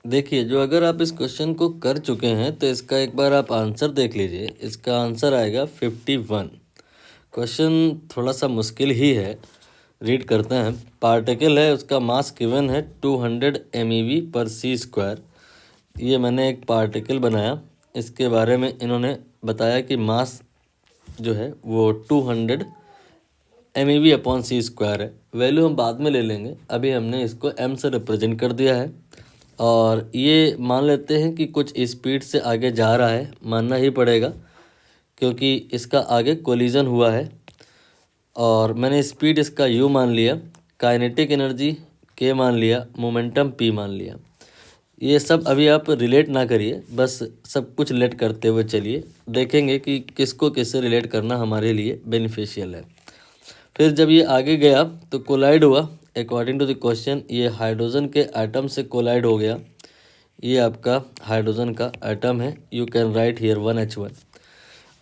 देखिए, जो अगर आप इस क्वेश्चन को कर चुके हैं तो इसका एक बार आप आंसर देख लीजिए। इसका आंसर आएगा 51। क्वेश्चन थोड़ा सा मुश्किल ही है, रीड करते हैं। पार्टिकल है, उसका मास गिवन है 200 MeV पर सी स्क्वायर। ये मैंने एक पार्टिकल बनाया, इसके बारे में इन्होंने बताया कि मास जो है वो 200 MeV अपॉन सी स्क्वायर है। वैल्यू हम बाद में ले लेंगे, अभी हमने इसको m से रिप्रेजेंट कर दिया है। और ये मान लेते हैं कि कुछ स्पीड से आगे जा रहा है, मानना ही पड़ेगा क्योंकि इसका आगे कोलिजन हुआ है। और मैंने स्पीड इसका u मान लिया, काइनेटिक एनर्जी k मान लिया, मोमेंटम p मान लिया। ये सब अभी आप रिलेट ना करिए, बस सब कुछ रिलेट करते हुए चलिए, देखेंगे कि किसको किससे रिलेट करना हमारे लिए बेनिफिशियल है। फिर जब ये आगे गया तो कोलाइड हुआ। अकॉर्डिंग टू द क्वेश्चन ये हाइड्रोजन के एटम से कोलाइड हो गया। ये आपका हाइड्रोजन का एटम है, you can write here 1H1।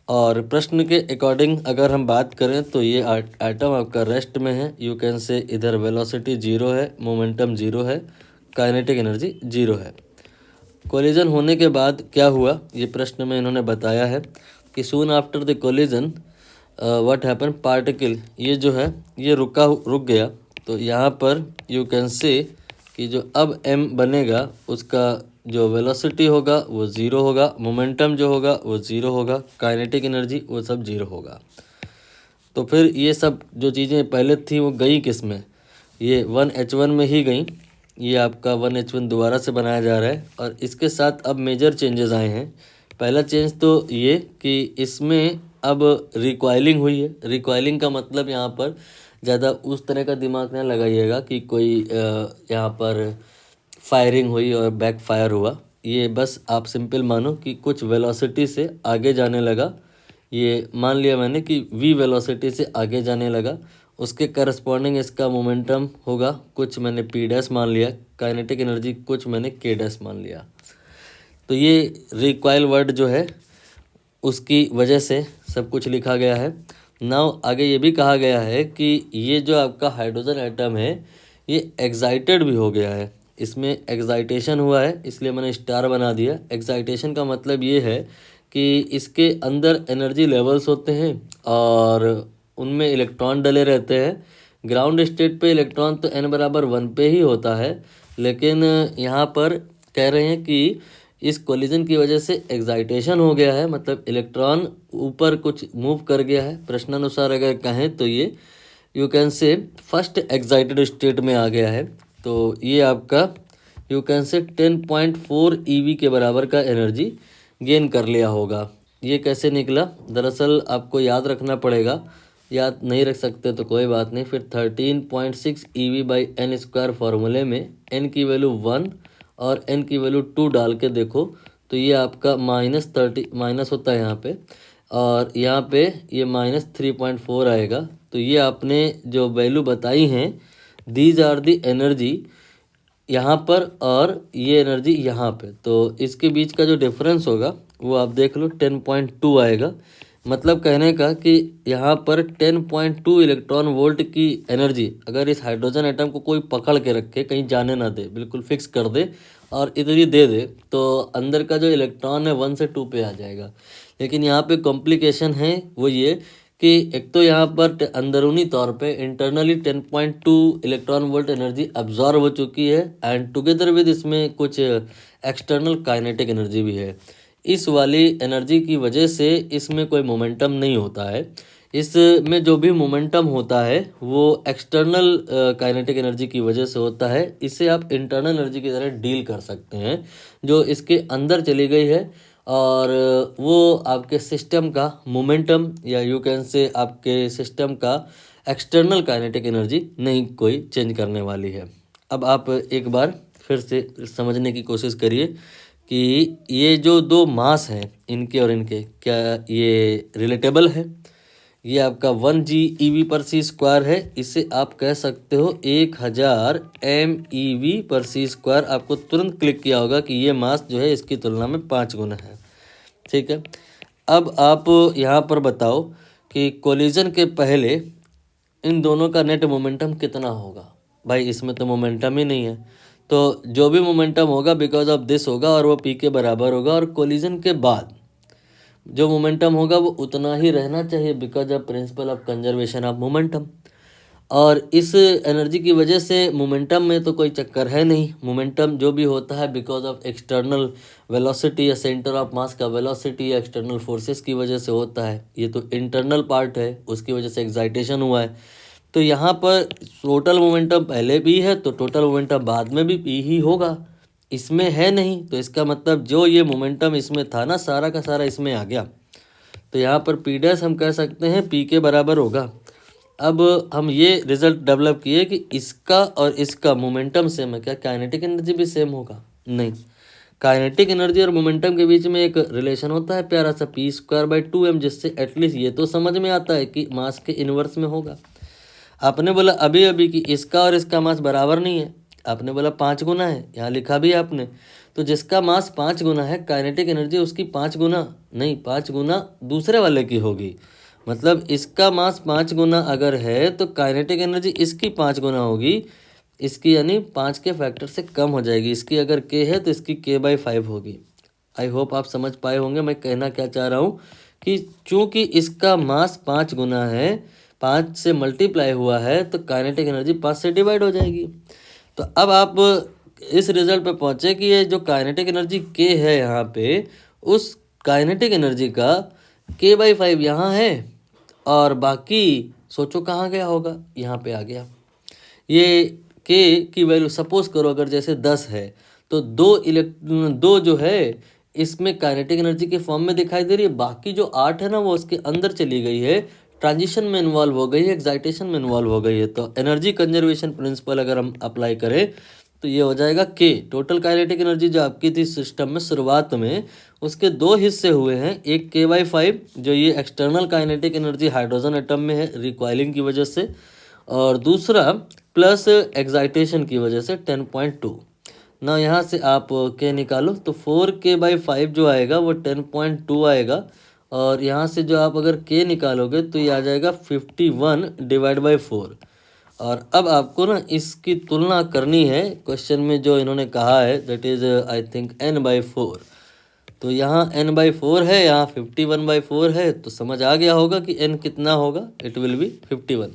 और प्रश्न के अकॉर्डिंग अगर हम बात करें तो ये एटम आपका रेस्ट में है, यू कैन से इधर वेलोसिटी 0 है, मोमेंटम 0 है, काइनेटिक एनर्जी 0 है। कोलिजन होने के बाद क्या हुआ, ये प्रश्न में इन्होंने बताया है कि soon after the collision what happen, particle ये जो है ये रुक गया। तो यहाँ पर यू कैन से कि जो अब m बनेगा उसका जो वेलोसिटी होगा वो 0 होगा, मोमेंटम जो होगा वो 0 होगा, काइनेटिक एनर्जी वो सब 0 होगा। तो फिर ये सब जो चीज़ें पहले थी वो गई किस में, ये 1H1 में ही गई। ये आपका 1H1 दोबारा से बनाया जा रहा है और इसके साथ अब मेजर चेंजेस आए हैं। पहला चेंज तो ये कि इसमें अब रिकॉइलिंग हुई है। रिकॉइलिंग का मतलब यहाँ पर ज़्यादा उस तरह का दिमाग न लगाइएगा कि कोई यहाँ पर फायरिंग हुई और बैक फायर हुआ। ये बस आप सिंपल मानो कि कुछ वेलोसिटी से आगे जाने लगा। ये मान लिया मैंने कि v वेलोसिटी से आगे जाने लगा, उसके करस्पॉन्डिंग इसका मोमेंटम होगा, कुछ मैंने p डैश मान लिया, काइनेटिक एनर्जी कुछ मैंने k डैश मान लिया। तो ये रिकॉइल वर्ड जो है उसकी वजह से सब कुछ लिखा गया है। नाउ आगे ये भी कहा गया है कि ये जो आपका हाइड्रोजन एटम है ये एक्साइटेड भी हो गया है, इसमें एक्साइटेशन हुआ है, इसलिए मैंने स्टार बना दिया। एक्साइटेशन का मतलब ये है कि इसके अंदर एनर्जी लेवल्स होते हैं और उनमें इलेक्ट्रॉन डले रहते हैं। ग्राउंड स्टेट पे इलेक्ट्रॉन तो n=1 पे ही होता है, लेकिन यहाँ पर कह रहे हैं कि इस कोलिजन की वजह से एक्साइटेशन हो गया है, मतलब इलेक्ट्रॉन ऊपर कुछ मूव कर गया है। प्रश्नानुसार अगर कहें तो ये you can say first excited state में आ गया है। तो ये आपका यू कैन से 10.4 EV के बराबर का एनर्जी गेन कर लिया होगा। ये कैसे निकला, दरअसल आपको याद रखना पड़ेगा, याद नहीं रख सकते तो कोई बात नहीं। फिर 13.6 EV/n² फार्मूले में n की वैल्यू 1 और n की वैल्यू 2 डाल के देखो तो ये आपका -30 माइनस होता है यहाँ पे, और यहाँ पे ये -3.4 आएगा। तो ये आपने जो वैल्यू बताई हैं, दीज आर दी एनर्जी यहाँ पर और ये एनर्जी यहाँ पे, तो इसके बीच का जो डिफरेंस होगा वो आप देख लो 10.2 आएगा। मतलब कहने का कि यहाँ पर 10.2 इलेक्ट्रॉन वोल्ट की एनर्जी अगर इस हाइड्रोजन एटम को कोई पकड़ के रखे, कहीं जाने ना दे, बिल्कुल फिक्स कर दे और इधर ही दे दे, तो अंदर का जो इलेक्ट्रॉन है 1 से 2 पे आ जाएगा। लेकिन यहाँ पे कॉम्प्लिकेशन है वो ये कि एक तो यहाँ पर अंदरूनी तौर पे internally 10.2 electron volt energy absorb हो चुकी है एंड टुगेदर विद इसमें कुछ एक्सटर्नल काइनेटिक एनर्जी भी है। इस वाली एनर्जी की वजह से इसमें कोई मोमेंटम नहीं होता है। इसमें जो भी मोमेंटम होता है वो एक्सटर्नल काइनेटिक एनर्जी की वजह से होता है। इसे आप इंटरनल एनर्जी की तरह डील कर सकते हैं जो इसके अंदर चली गई है, और वो आपके सिस्टम का मोमेंटम या यू कैन से आपके सिस्टम का एक्सटर्नल काइनेटिक एनर्जी नहीं कोई चेंज करने वाली है। अब आप एक बार फिर से समझने की कोशिश करिए कि ये जो दो मास हैं इनके और इनके, क्या ये रिलेटेबल है। ये आपका 1 GeV/c² है, इसे आप कह सकते हो 1000 MeV/c²। आपको तुरंत क्लिक किया होगा कि ये मास जो है इसकी तुलना में 5 गुना है। ठीक है, अब आप यहाँ पर बताओ कि कोलिजन के पहले इन दोनों का नेट मोमेंटम कितना होगा। भाई इसमें तो मोमेंटम ही नहीं है, तो जो भी मोमेंटम होगा बिकॉज ऑफ दिस होगा और वो पी के बराबर होगा, और कोलिजन के बाद जो मोमेंटम होगा वो उतना ही रहना चाहिए because of principle of conservation of momentum. और इस एनर्जी की वजह से मोमेंटम में तो कोई चक्कर है नहीं। मोमेंटम जो भी होता है बिकॉज ऑफ एक्सटर्नल वेलोसिटी या सेंटर ऑफ मास का वेलोसिटी या एक्सटर्नल फोर्सेस की वजह से होता है। ये तो इंटरनल पार्ट है, उसकी वजह से एक्साइटेशन हुआ है। तो यहाँ पर टोटल मोमेंटम पहले भी है तो टोटल मोमेंटम बाद में भी पी ही होगा, इसमें है नहीं। तो इसका मतलब जो ये मोमेंटम इसमें था ना, सारा का सारा इसमें आ गया। तो यहाँ पर पी डैश हम कह सकते हैं पी के बराबर होगा। अब हम ये रिजल्ट डेवलप किए कि इसका और इसका मोमेंटम सेम है, क्या काइनेटिक एनर्जी भी सेम होगा? नहीं। काइनेटिक एनर्जी और मोमेंटम के बीच में एक रिलेशन होता है प्यारा सा, p²/2m, जिससे एटलीस्ट ये तो समझ में आता है कि मास के इन्वर्स में होगा। आपने बोला अभी अभी कि इसका और इसका मास बराबर नहीं है, आपने बोला 5 गुना है, यहाँ लिखा भी है आपने। तो जिसका मास 5 गुना है काइनेटिक एनर्जी उसकी 5 गुना नहीं, 5 गुना दूसरे वाले की होगी। मतलब इसका मास 5 गुना अगर है तो काइनेटिक एनर्जी इसकी 5 गुना होगी, इसकी यानी 5 के फैक्टर से कम हो जाएगी। इसकी अगर k है तो इसकी k/5 होगी। आई होप आप समझ पाए होंगे मैं कहना क्या चाह रहा हूँ कि चूंकि इसका मास 5 गुना है, 5 से मल्टीप्लाई हुआ है, तो काइनेटिक एनर्जी 5 से डिवाइड हो जाएगी। तो अब आप इस रिजल्ट पे पहुंचे कि ये जो काइनेटिक एनर्जी k है यहाँ पे, उस काइनेटिक एनर्जी का k/5 यहाँ है और बाकी सोचो कहाँ गया होगा, यहाँ पे आ गया। ये k की वैल्यू सपोज करो अगर जैसे 10 है तो दो जो है इसमें काइनेटिक एनर्जी के फॉर्म में दिखाई दे रही है, बाकी जो 8 है ना वो उसके अंदर चली गई है, ट्रांजिशन में इन्वॉल्व हो गई है, एक्साइटेशन में इन्वॉल्व हो गई है। तो एनर्जी कंजर्वेशन प्रिंसिपल अगर हम अप्लाई करें तो ये हो जाएगा k। टोटल काइनेटिक एनर्जी जो आपकी थी सिस्टम में शुरुआत में, उसके 2 हिस्से हुए हैं, एक k/5 जो ये external kinetic energy hydrogen atom में है रिकॉइलिंग की वजह से, और दूसरा प्लस एक्साइटेशन की वजह से 10.2 ना। यहाँ से आप k निकालो तो 4k/5 जो आएगा वो 10.2 आएगा, और यहाँ से जो आप अगर k निकालोगे तो ये आ जाएगा 51/4। और अब आपको ना इसकी तुलना करनी है क्वेश्चन में जो इन्होंने कहा है, that is I think n/4। तो यहाँ n/4 है, यहाँ 51/4 है, तो समझ आ गया होगा कि n कितना होगा, इट विल बी 51।